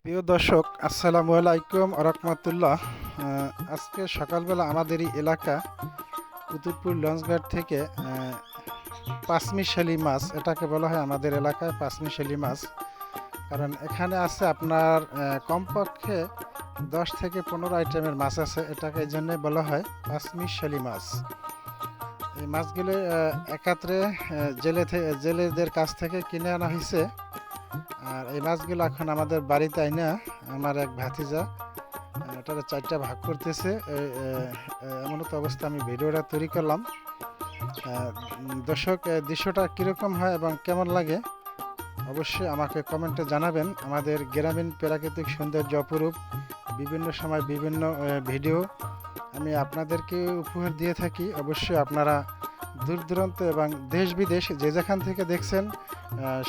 প্রিয় দর্শক, আসসালামু আলাইকুম আরহামতুল্লাহ। আজকে সকালবেলা আমাদেরই এলাকা কুতুবপুর লঞ্চঘাট থেকে পাঁচমিশালি মাছ, এটাকে বলা হয় আমাদের এলাকায় পাঁচমিশালি মাছ। কারণ এখানে আছে আপনার কমপক্ষে 10 থেকে 15 আইটেমের মাছ আছে, এটাকে এই জন্যে বলা হয় পাঁচমিশালি মাছ। এই মাছগুলো একাত্রে জেলেদের কাছ থেকে কিনে আনা হয়েছে। আর এই মাছগুলো এখন আমাদের বাড়িতে আইনা আমার এক ভাতিজা এটার 4টা ভাগ করতেছে। এমন তো অবস্থা আমি ভিডিওটা তৈরি করলাম। দর্শক, দৃশ্যটা কীরকম হয় এবং কেমন লাগে অবশ্যই আমাকে কমেন্টে জানাবেন। আমাদের গ্রামীণ প্রাকৃতিক সৌন্দর্য অপরূপ বিভিন্ন সময় বিভিন্ন ভিডিও আমি আপনাদেরকে উপহার দিয়ে থাকি। অবশ্যই আপনারা দূর দূরান্ত এবং দেশ বিদেশ যে যেখান থেকে দেখছেন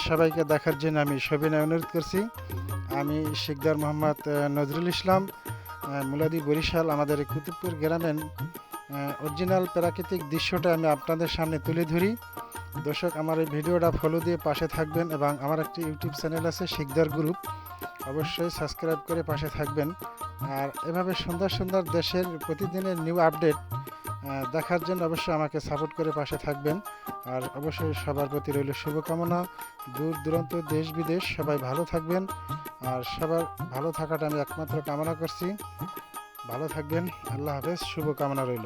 সবাইকে দেখার জন্য আমি সবিনয় অনুরোধ করছি। আমি শিকদার মোহাম্মদ নজরুল ইসলাম, মুলাদি বরিশাল। আমাদের কুতুবপুর গ্রামের অরিজিনাল প্রাকৃতিক দৃশ্যটা আমি আপনাদের সামনে তুলে ধরি। দর্শক, আমার এই ভিডিওটা ফলো দিয়ে পাশে থাকবেন এবং আমার একটি ইউটিউব চ্যানেল আছে শিকদার গ্রুপ, অবশ্যই সাবস্ক্রাইব করে পাশে থাকবেন। আর এভাবে সুন্দর সুন্দর দেশের প্রতিদিনের নিউ আপডেট দেখার জন্য অবশ্যই আমাকে সাপোর্ট করে পাশে থাকবেন। আর অবশ্যই সবার প্রতি রইল শুভকামনা। দূর দূরান্ত দেশ বিদেশ সবাই ভালো থাকবেন। আর সবার ভালো থাকাটা আমি একমাত্র কামনা করছি। ভালো থাকবেন, আল্লাহ হাফেজ, শুভকামনা রইল।